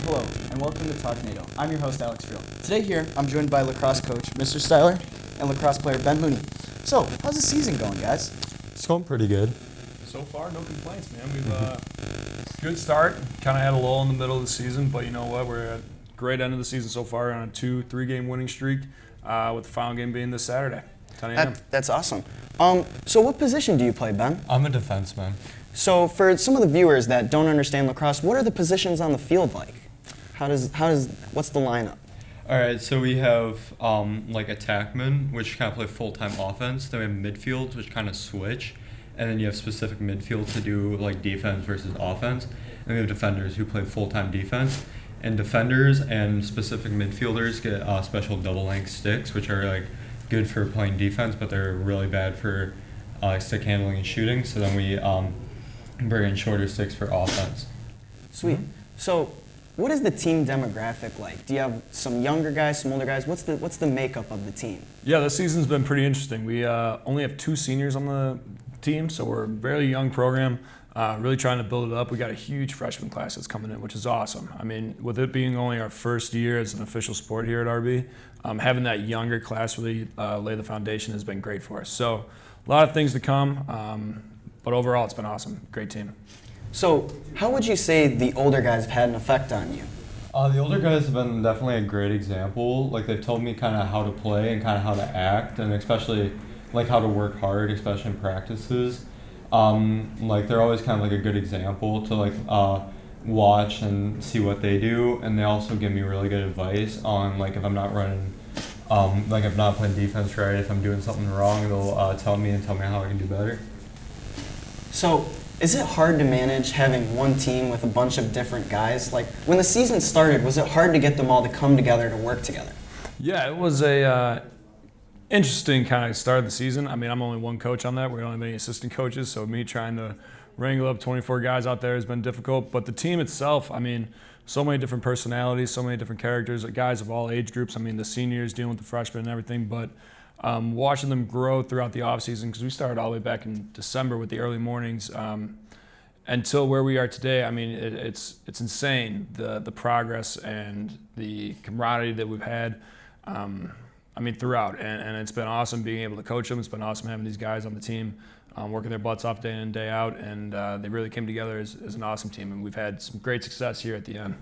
Hello, and welcome to TalkNado. I'm your host, Alex Freel. Today here, I'm joined by lacrosse coach, Mr. Styler, and lacrosse player, Ben Mooney. So, how's the season going, guys? It's going pretty good. So far, no complaints, man. We've good start. Kind of had a lull in the middle of the season, but you know what? We're at a great end of the season so far on a 2-3 game winning streak, with the final game being this Saturday, 10 a.m. That's awesome. So what position do you play, Ben? I'm a defenseman. So for some of the viewers that don't understand lacrosse, what are the positions on the field like? What's the lineup? All right, so we have like attackmen, which kind of play full-time offense. Then we have midfield, which kind of switch. And then you have specific midfield to do like defense versus offense. And we have defenders who play full-time defense. And defenders and specific midfielders get special double-length sticks, which are like good for playing defense, but they're really bad for stick handling and shooting. So then we bring in shorter sticks for offense. Sweet. So what is the team demographic like? Do you have some younger guys, some older guys? What's the makeup of the team? Yeah, this season's been pretty interesting. We only have 2 seniors on the team, so we're a very young program, really trying to build it up. We got a huge freshman class that's coming in, which is awesome. I mean, with it being only our first year as an official sport here at RB, having that younger class really lay the foundation has been great for us. So a lot of things to come, but overall it's been awesome. Great team. So how would you say the older guys have had an effect on you? The older guys have been definitely a great example. Like they've told me kind of how to play and kind of how to act, and especially like how to work hard, especially in practices. Like they're always kind of like a good example to like watch and see what they do, and they also give me really good advice on like if I'm not running, like if I'm not playing defense right, if I'm doing something wrong, they'll tell me how I can do better. So is it hard to manage having one team with a bunch of different guys? Like when the season started, was it hard to get them all to come together to work together? Yeah, it was a interesting kind of start of the season. I mean, I'm only one coach on that. We don't have any assistant coaches, so me trying to wrangle up 24 guys out there has been difficult. But the team itself, I mean, so many different personalities, so many different characters, guys of all age groups. I mean, the seniors dealing with the freshmen and everything, but watching them grow throughout the offseason, because we started all the way back in December with the early mornings, until where we are today. I mean, it's insane, the progress and the camaraderie that we've had. I mean, throughout, and it's been awesome being able to coach them. It's been awesome having these guys on the team, working their butts off day in and day out, and they really came together as an awesome team, and we've had some great success here at the end.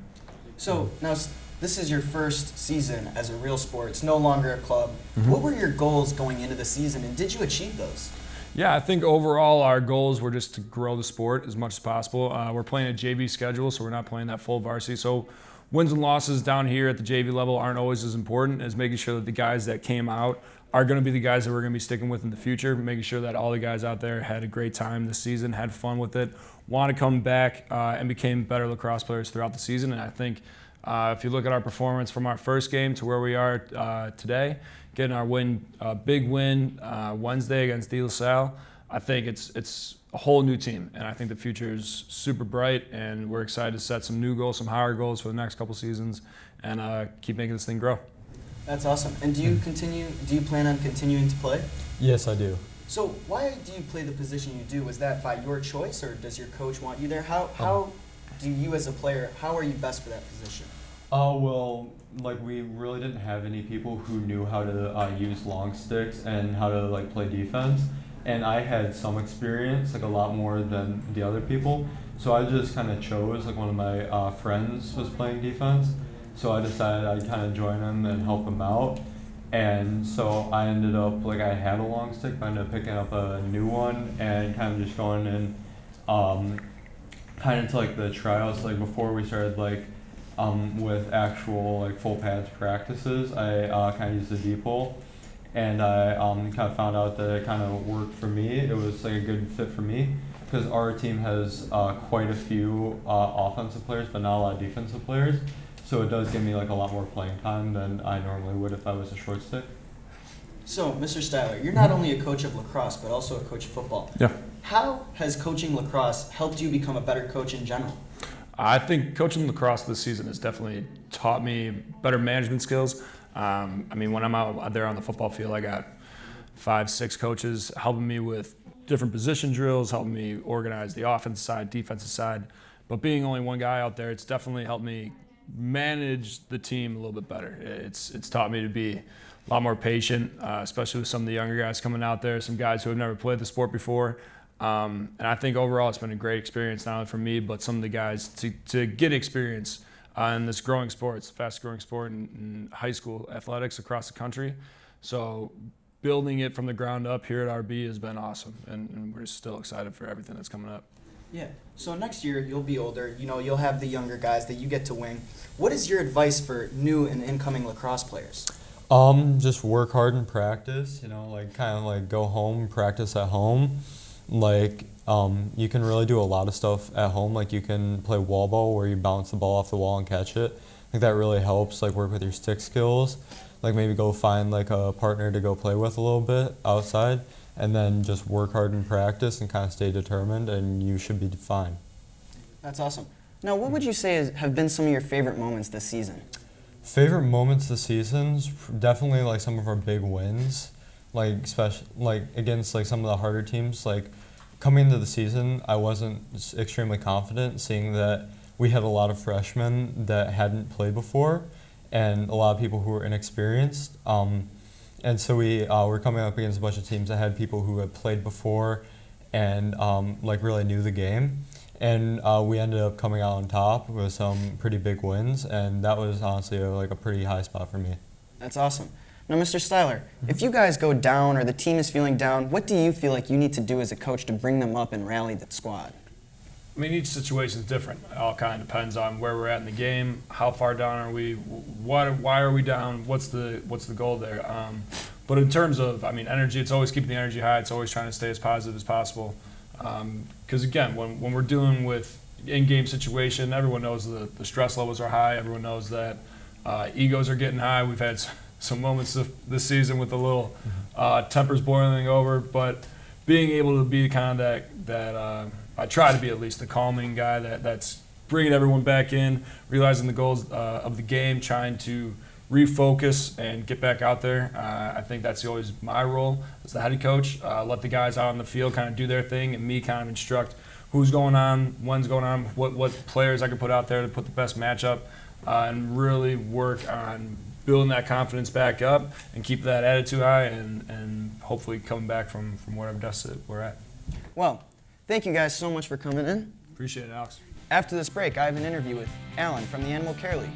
So now this is your first season as a real sport. It's no longer a club. Mm-hmm. What were your goals going into the season, and did you achieve those? Yeah, I think overall our goals were just to grow the sport as much as possible. We're playing a JV schedule, so we're not playing that full varsity. So wins and losses down here at the JV level aren't always as important as making sure that the guys that came out are going to be the guys that we're going to be sticking with in the future, making sure that all the guys out there had a great time this season, had fun with it, want to come back and became better lacrosse players throughout the season. And I think if you look at our performance from our first game to where we are today, getting our big win Wednesday against De La Salle, I think it's a whole new team, and I think the future is super bright, and we're excited to set some new goals, some higher goals for the next couple seasons, and keep making this thing grow. That's awesome. And do you plan on continuing to play? Yes, I do. So why do you play the position you do? Was that by your choice, or does your coach want you there? How do you as a player, how are you best for that position? Well, like we really didn't have any people who knew how to use long sticks and how to like play defense. And I had some experience, like a lot more than the other people. So I just kind of chose, like one of my friends was playing defense. So I decided I'd kind of join him and help him out. And so I ended up, like I had a long stick, but I ended up picking up a new one and kind of just going in kind of to like the tryouts, like before we started like with actual like full pads practices, I kind of used the deep hole. And I kind of found out that it kind of worked for me. It was like a good fit for me because our team has quite a few offensive players, but not a lot of defensive players. So it does give me like a lot more playing time than I normally would if I was a short stick. So, Mr. Styler, you're not only a coach of lacrosse, but also a coach of football. Yeah. How has coaching lacrosse helped you become a better coach in general? I think coaching lacrosse this season has definitely taught me better management skills. I mean, when I'm out there on the football field, I got 5-6 coaches helping me with different position drills, helping me organize the offensive side, defensive side. But being only one guy out there, it's definitely helped me manage the team a little bit better. It's taught me to be a lot more patient, especially with some of the younger guys coming out there, some guys who have never played the sport before. And I think overall it's been a great experience, not only for me, but some of the guys to get experience in this growing sport. It's the fastest growing sport in high school athletics across the country. So building it from the ground up here at RB has been awesome, and we're still excited for everything that's coming up. Yeah. So next year you'll be older. You'll have the younger guys that you get to wing. What is your advice for new and incoming lacrosse players? Just work hard and practice. Go home, practice at home. You can really do a lot of stuff at home. Like, you can play wall ball where you bounce the ball off the wall and catch it. I think that really helps. Work with your stick skills. Maybe go find a partner to go play with a little bit outside. And then just work hard and practice and kind of stay determined, and you should be fine. That's awesome. Now, what would you say have been some of your favorite moments this season? Favorite moments this season? Definitely some of our big wins, especially against some of the harder teams. Coming into the season, I wasn't extremely confident, seeing that we had a lot of freshmen that hadn't played before, and a lot of people who were inexperienced. And so we were coming up against a bunch of teams that had people who had played before and really knew the game. And we ended up coming out on top with some pretty big wins, and that was honestly a pretty high spot for me. That's awesome. Now, Mr. Styler, if you guys go down or the team is feeling down, what do you feel like you need to do as a coach to bring them up and rally the squad? I mean, each situation is different. It all kind of depends on where we're at in the game, how far down are we, why are we down, what's the goal there. But in terms of, energy, it's always keeping the energy high. It's always trying to stay as positive as possible. Because again, when we're dealing with in-game situation, everyone knows the stress levels are high. Everyone knows that egos are getting high. We've had some moments this season with a little tempers boiling over, but being able to be kind of that I try to be at least the calming guy that's bringing everyone back in, realizing the goals of the game, trying to refocus and get back out there. I think that's always my role as the head coach. Let the guys out on the field kind of do their thing, and me kind of instruct who's going on, when's going on, what players I can put out there to put the best matchup, and really work on building that confidence back up and keep that attitude high, and hopefully coming back from whatever deficit we're at. Well, thank you guys so much for coming in. Appreciate it, Alex. After this break, I have an interview with Alan from the Animal Care League.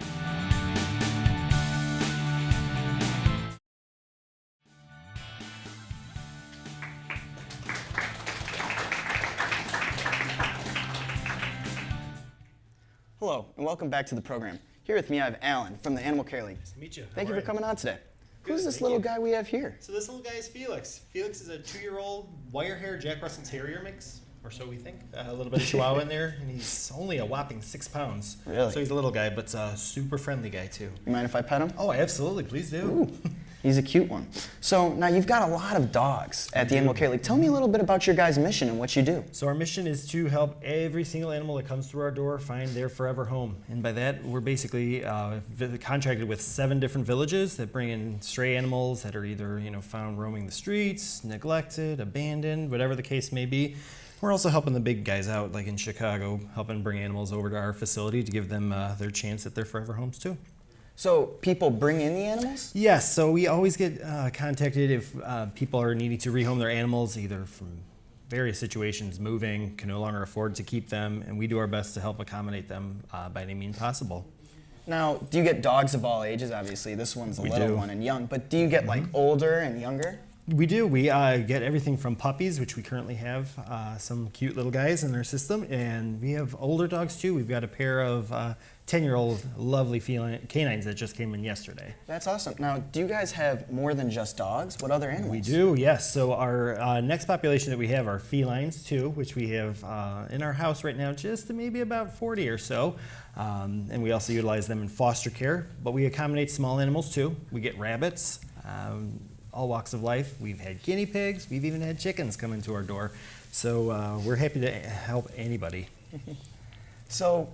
Hello, and welcome back to the program. Here with me, I have Alan from the Animal Care League. Nice to meet you. Thank you for coming on today. Good, Who's this thank little you. guy we have here? So this little guy is Felix. Felix is a 2-year-old wire-hair Jack Russell Terrier mix, or so we think. A little bit of Chihuahua in there, and he's only a whopping 6 pounds. Really? So he's a little guy, but a super friendly guy too. You mind if I pet him? Oh, absolutely. Please do. Ooh, he's a cute one. So now you've got a lot of dogs at the Animal Care League. Tell me a little bit about your guys' mission and what you do. So our mission is to help every single animal that comes through our door find their forever home. And by that, we're basically contracted with 7 different villages that bring in stray animals that are either found roaming the streets, neglected, abandoned, whatever the case may be. We're also helping the big guys out, like in Chicago, helping bring animals over to our facility to give them their chance at their forever homes too. So people bring in the animals? Yes, so we always get contacted if people are needing to rehome their animals, either from various situations, moving, can no longer afford to keep them, and we do our best to help accommodate them by any means possible. Now, do you get dogs of all ages? Obviously, this one's a We little do. one and young, but do you get like older and younger? We do. We get everything from puppies, which we currently have some cute little guys in our system, and we have older dogs too. We've got a pair of 10-year-old lovely feline canines that just came in yesterday. That's awesome. Now, do you guys have more than just dogs? What other animals? We do, yes. So our next population that we have are felines too, which we have in our house right now, just maybe about 40 or so. And we also utilize them in foster care, but we accommodate small animals too. We get rabbits, all walks of life. We've had guinea pigs. We've even had chickens come into our door. So we're happy to help anybody. So,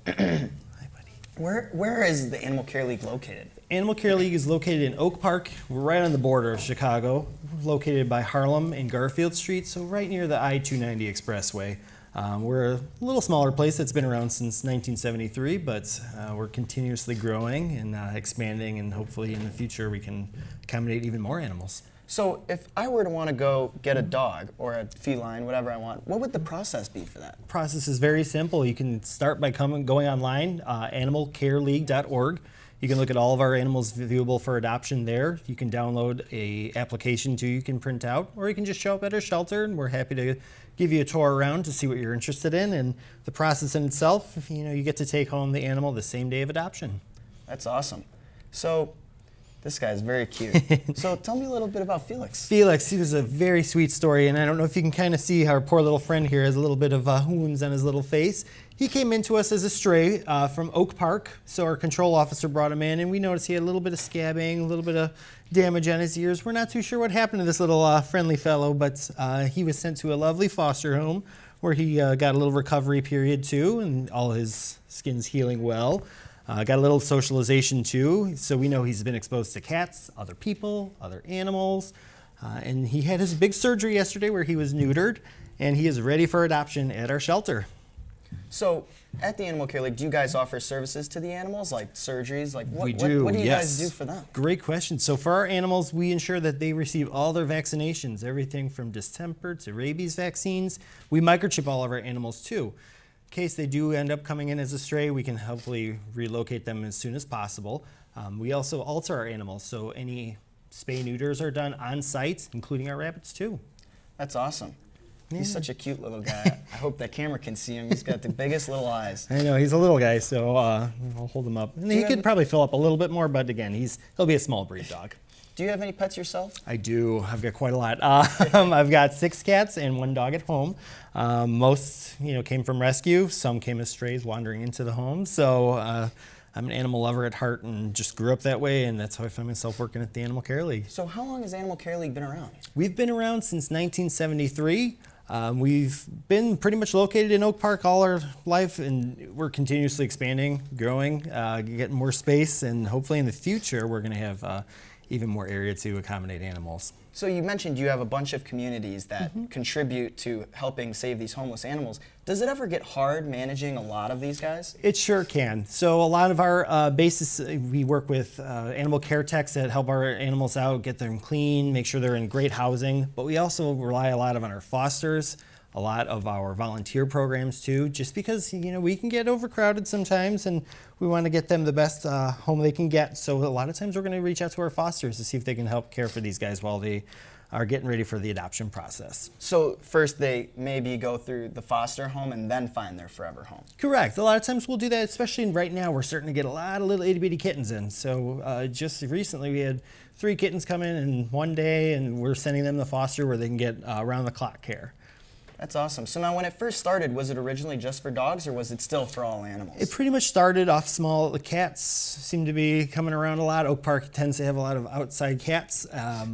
Hi, buddy. where is the Animal Care League located? Animal Care League is located in Oak Park. We're right on the border of Chicago, located by Harlem and Garfield Street, so right near the I-290 Expressway. We're a little smaller place that's been around since 1973, but we're continuously growing and expanding, and hopefully in the future we can accommodate even more animals. So if I were to want to go get a dog or a feline, whatever I want, what would the process be for that? The process is very simple. You can start by going online, animalcareleague.org. You can look at all of our animals viewable for adoption there. You can download a application too you can print out, or you can just show up at our shelter, and we're happy to give you a tour around to see what you're interested in. And the process in itself, you get to take home the animal the same day of adoption. That's awesome. So this guy's very cute. So tell me a little bit about Felix. Felix, he was a very sweet story, and I don't know if you can kind of see our poor little friend here has a little bit of wounds on his little face. He came into us as a stray from Oak Park, so our control officer brought him in, and we noticed he had a little bit of scabbing, a little bit of damage on his ears. We're not too sure what happened to this little friendly fellow, but he was sent to a lovely foster home where he got a little recovery period too, and all his skin's healing well. Got a little socialization too, so we know he's been exposed to cats, other people, other animals, and he had his big surgery yesterday where he was neutered, and he is ready for adoption at our shelter. So at the Animal Care League, do you guys offer services to the animals, like surgeries? Like We do, what do you yes. guys do for them? Great question. So for our animals, we ensure that they receive all their vaccinations, everything from distemper to rabies vaccines. We microchip all of our animals too. In case they do end up coming in as a stray, we can hopefully relocate them as soon as possible. We also alter our animals, so any spay neuters are done on site, including our rabbits too. That's awesome. He's such a cute little guy. I hope that camera can see him. He's got the biggest little eyes. I know, he's a little guy, so I'll hold him up. And he could probably fill up a little bit more, but again, he'll be a small breed dog. Do you have any pets yourself? I do. I've got quite a lot. I've got 6 cats and 1 dog at home. Most, came from rescue. Some came as strays wandering into the home. So I'm an animal lover at heart and just grew up that way, and that's how I found myself working at the Animal Care League. So how long has Animal Care League been around? We've been around since 1973. We've been pretty much located in Oak Park all our life, and we're continuously expanding, growing, getting more space, and hopefully in the future we're going to have even more area to accommodate animals. So you mentioned you have a bunch of communities that contribute to helping save these homeless animals. Does it ever get hard managing a lot of these guys? It sure can. So a lot of our basis, we work with animal care techs that help our animals out, get them clean, make sure they're in great housing. But we also rely a lot on our fosters, a lot of our volunteer programs too, just because we can get overcrowded sometimes, and we want to get them the best home they can get. So a lot of times we're going to reach out to our fosters to see if they can help care for these guys while they are getting ready for the adoption process. So first they maybe go through the foster home and then find their forever home. Correct. A lot of times we'll do that, especially right now. We're starting to get a lot of little itty bitty kittens in. So just recently we had 3 kittens come in one day, and we're sending them to foster where they can get around the clock care. That's awesome. So now when it first started, was it originally just for dogs, or was it still for all animals? It pretty much started off small. The cats seem to be coming around a lot. Oak Park tends to have a lot of outside cats,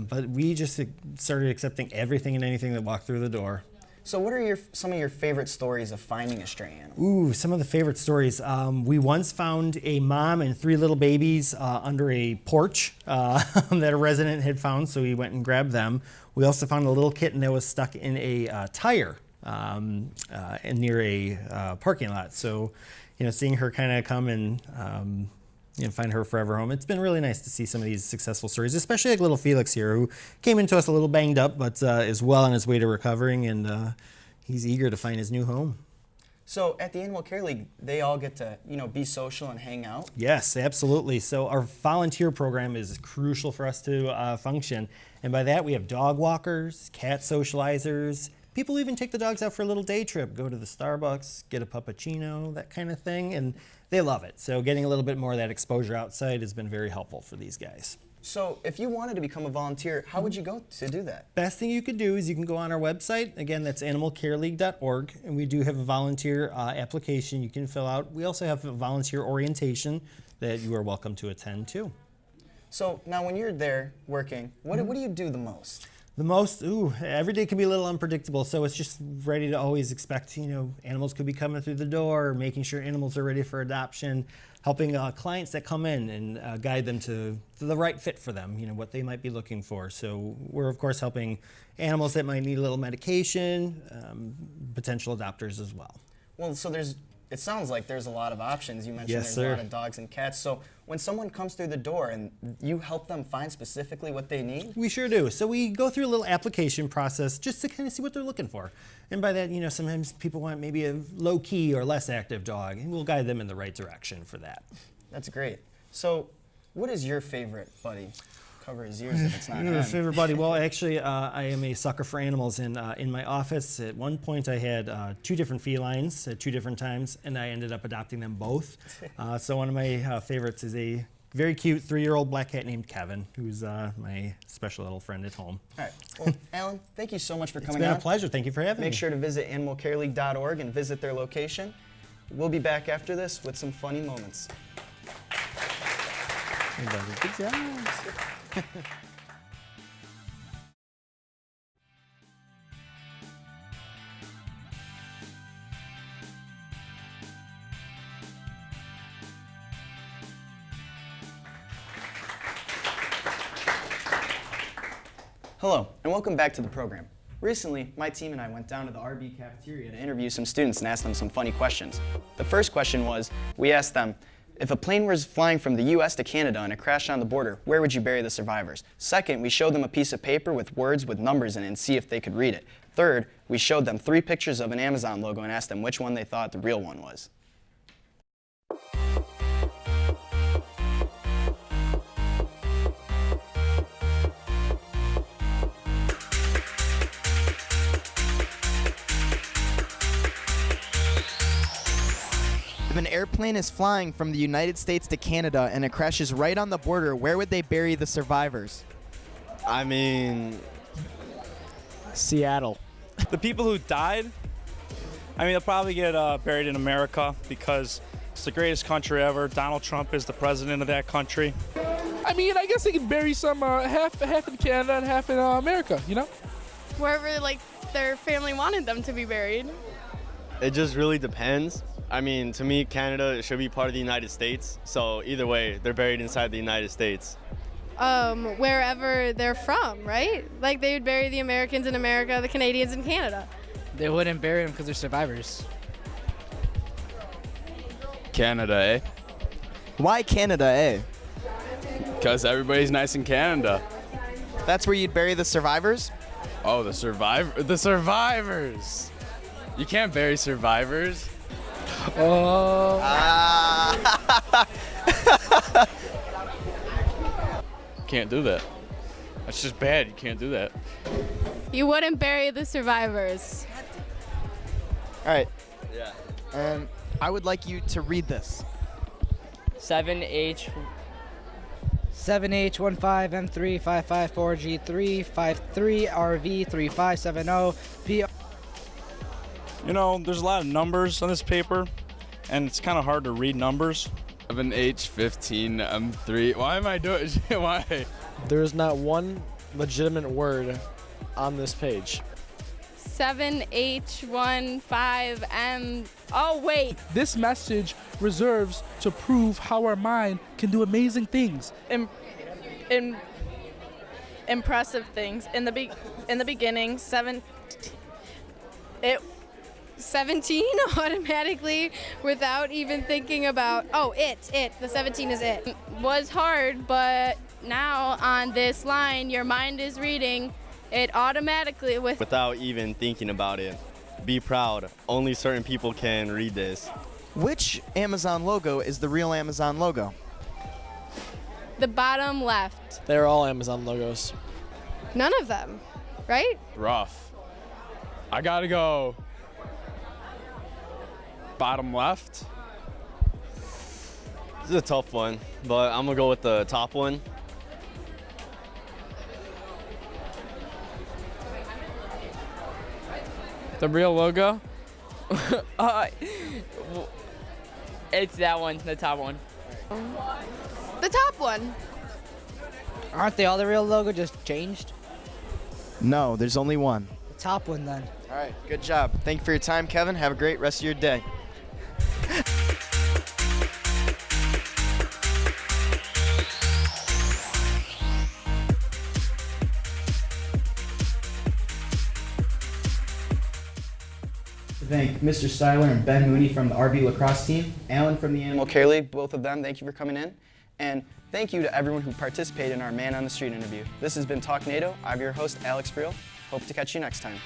but we just started accepting everything and anything that walked through the door. So what are some of your favorite stories of finding a stray animal? Ooh, some of the favorite stories. We once found a mom and 3 little babies under a porch that a resident had found, so we went and grabbed them. We also found a little kitten that was stuck in a tire near a parking lot. So, seeing her kind of come and find her forever home. It's been really nice to see some of these successful stories, especially like little Felix here, who came into us a little banged up, but is well on his way to recovering, and he's eager to find his new home. So at the Animal Care League, they all get to, be social and hang out? Yes, absolutely. So our volunteer program is crucial for us to function. And by that, we have dog walkers, cat socializers. People even take the dogs out for a little day trip, go to the Starbucks, get a puppuccino, that kind of thing, and they love it. So getting a little bit more of that exposure outside has been very helpful for these guys. So if you wanted to become a volunteer, how would you go to do that? Best thing you could do is you can go on our website. Again, that's animalcareleague.org, and we do have a volunteer application you can fill out. We also have a volunteer orientation that you are welcome to attend too. So now when you're there working, what do you do the most? Every day can be a little unpredictable, so it's just ready to always expect, animals could be coming through the door, making sure animals are ready for adoption, helping clients that come in and guide them to the right fit for them, what they might be looking for. So we're, of course, helping animals that might need a little medication, potential adopters as well. Well, so it sounds like there's a lot of options. You mentioned Yes, there's a sir. lot of dogs and cats. So when someone comes through the door and you help them find specifically what they need? We sure do. So we go through a little application process just to kind of see what they're looking for. And by that, sometimes people want maybe a low-key or less active dog, and we'll guide them in the right direction for that. That's great. So what is your favorite buddy? Cover his ears if it's not him. Favorite buddy? Well, actually, I am a sucker for animals. And in my office, at one point, I had 2 different felines at 2 different times, and I ended up adopting them both. So one of my favorites is a very cute 3-year-old black cat named Kevin, who's my special little friend at home. All right. Well, Alan, thank you so much for coming It's been on. a pleasure. Thank you for having me. Make sure to visit animalcareleague.org and visit their location. We'll be back after this with some funny moments. Good job. Hello, and welcome back to the program. Recently, my team and I went down to the RB Cafeteria to interview some students and ask them some funny questions. The first question was, we asked them, if a plane was flying from the US to Canada and it crashed on the border, where would you bury the survivors? Second, we showed them a piece of paper with words with numbers in it and see if they could read it. Third, we showed them 3 pictures of an Amazon logo and asked them which one they thought the real one was. If an airplane is flying from the United States to Canada and it crashes right on the border, where would they bury the survivors? I mean, Seattle. The people who died, they'll probably get buried in America because it's the greatest country ever. Donald Trump is the president of that country. I guess they can bury some half in Canada and half in America, Wherever, their family wanted them to be buried. It just really depends. To me, Canada should be part of the United States. So either way, they're buried inside the United States. Wherever they're from, right? They would bury the Americans in America, the Canadians in Canada. They wouldn't bury them because they're survivors. Canada, eh? Why Canada, eh? Because everybody's nice in Canada. That's where you'd bury the survivors? Oh, the survivors! You can't bury survivors. Oh. Can't do that. That's just bad. You can't do that. You wouldn't bury the survivors. All right. Yeah. I would like you to read this. 7H1554G353RV3570P. There's a lot of numbers on this paper, and it's kind of hard to read numbers. 7H15M3. Why am I doing? Why? There's not one legitimate word on this page. 7H15M. Oh, wait. This message reserves to prove how our mind can do amazing things. Impressive things. In the beginning, 17 automatically without even thinking about, the 17 is it. Was hard, but now on this line, your mind is reading it automatically Without even thinking about it. Be proud. Only certain people can read this. Which Amazon logo is the real Amazon logo? the bottom left. They're all Amazon logos. None of them, right? Rough. I gotta go bottom left. This is a tough one, but I'm gonna go with the top one. The real logo? It's that one, the top one. The top one. Aren't they all the real logo, just changed? No, there's only one. The top one then. All right, good job. Thank you for your time, Kevin. Have a great rest of your day. Thank Mr. Styler and Ben Mooney from the RB Lacrosse team, Alan from the Animal Care League, both of them, thank you for coming in. And thank you to everyone who participated in our Man on the Street interview. This has been TalkNado. I'm your host, Alex Freel. Hope to catch you next time.